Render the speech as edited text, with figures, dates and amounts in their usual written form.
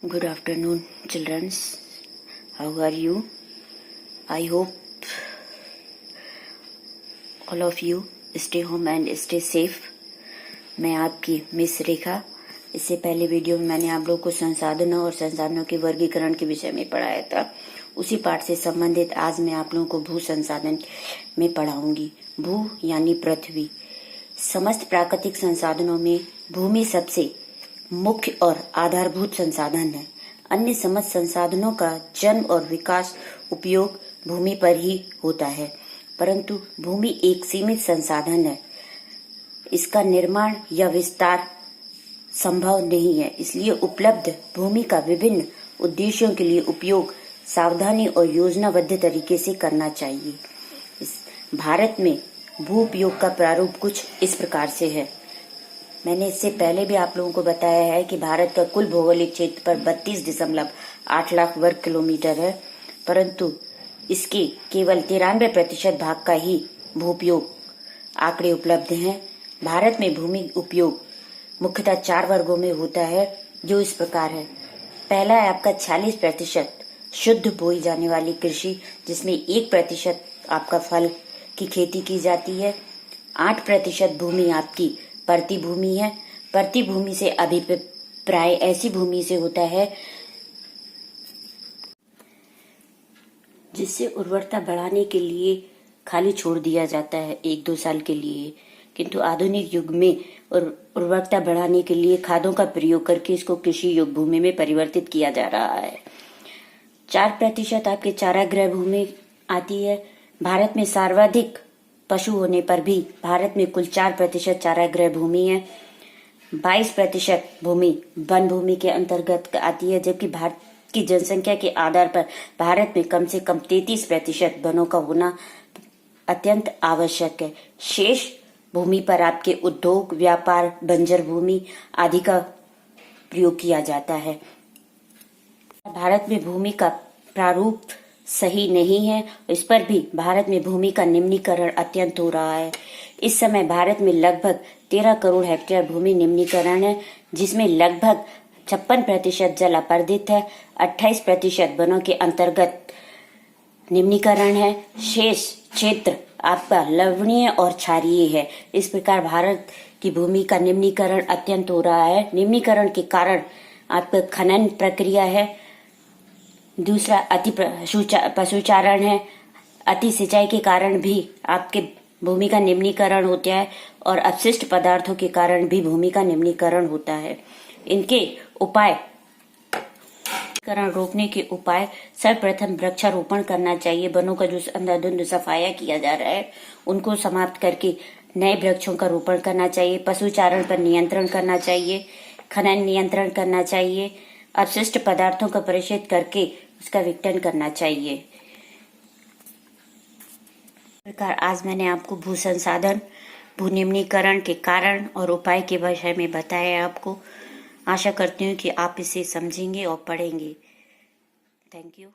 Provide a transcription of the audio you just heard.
Good afternoon, children. How are you? I hope all of you stay home and stay safe. मैं आपकी miss रेखा। इससे पहले video में मैंने आप लोगों को संसाधनों और संसाधनों के वर्गीकरण के विषय में पढ़ाया था। उसी पाठ से संबंधित आज मैं आप लोगों को भू संसाधन में पढ़ाऊंगी। भू यानी पृथ्वी। समस्त प्राकृतिक संसाधनों में भूमि सबसे मुख्य और आधारभूत संसाधन है। अन्य समस्त संसाधनों का जन्म और विकास उपयोग भूमि पर ही होता है, परंतु भूमि एक सीमित संसाधन है। इसका निर्माण या विस्तार संभव नहीं है, इसलिए उपलब्ध भूमि का विभिन्न उद्देश्यों के लिए उपयोग सावधानी और योजनाबद्ध तरीके से करना चाहिए। भारत में भू उपयोग का प्रारूप कुछ इस प्रकार से है। मैंने इससे पहले भी आप लोगों को बताया है कि भारत का कुल भौगोलिक क्षेत्र पर 32.8 लाख वर्ग किलोमीटर है, परंतु इसके केवल 93% भाग का ही भू उपयोग आंकड़े उपलब्ध हैं। भारत में भूमि उपयोग मुख्यतः 4 वर्गों में होता है, जो इस प्रकार है। पहला है आपका 46% शुद्ध बोई जाने वाली कृषि, जिसमें 1% आपका फल की खेती की जाती है। 8% भूमि आपकी परती भूमि है। परती भूमि से अभिप्राय ऐसी भूमि से होता है जिससे उर्वरता बढ़ाने के लिए खाली छोड़ दिया जाता है 1-2 साल के लिए, किंतु आधुनिक युग में उर्वरता बढ़ाने के लिए खादों का प्रयोग करके इसको कृषि योग्य भूमि में परिवर्तित किया जा रहा है। 4% आपके चारागाह भूमि आती है। भारत में सर्वाधिक पशु होने पर भी भारत में कुल 4% चारागाह भूमि है। 22% भूमि वन भूमि के अंतर्गत आती है, जबकि भारत की जनसंख्या के आधार पर भारत में कम से कम 33% वनों का होना अत्यंत आवश्यक है। शेष भूमि पर आपके उद्योग, व्यापार, बंजर भूमि आदि का प्रयोग किया जाता है। भारत में भूमि का प्रारूप सही नहीं है। इस पर भी भारत में भूमि का निम्नीकरण अत्यंत हो रहा है। इस समय भारत में लगभग 13 करोड़ हेक्टेयर भूमि निम्नीकरण है, जिसमें लगभग 56% जल अपर्दित है। 28% वनों के अंतर्गत निम्नीकरण है। शेष क्षेत्र आपका लवणीय और क्षारीय है। इस प्रकार भारत की भूमि का निम्नीकरण अत्यंत हो रहा है। निम्नीकरण के कारण आपका खनन प्रक्रिया है। दूसरा अति पशुचारण है। अति सिंचाई के कारण भी आपके भूमि का निम्नीकरण होता है और अपशिष्ट पदार्थों के कारण भी भूमि का निम्नीकरण होता है। इनके उपाय रोकने के उपाय सर्वप्रथम वृक्षारोपण करना चाहिए। वनों का जो अंधाधुंध सफाया किया जा रहा है उनको समाप्त करके नए वृक्षों का रोपण करना चाहिए। पशुचारण पर नियंत्रण करना चाहिए। खनन नियंत्रण करना चाहिए। अपशिष्ट पदार्थों का परिशोधन करके उसका विघटन करना चाहिए। प्रकार आज मैंने आपको भू संसाधन, भू निम्नीकरण के कारण और उपाय के विषय में बताया आपको। आशा करती हूँ कि आप इसे समझेंगे और पढ़ेंगे। Thank you.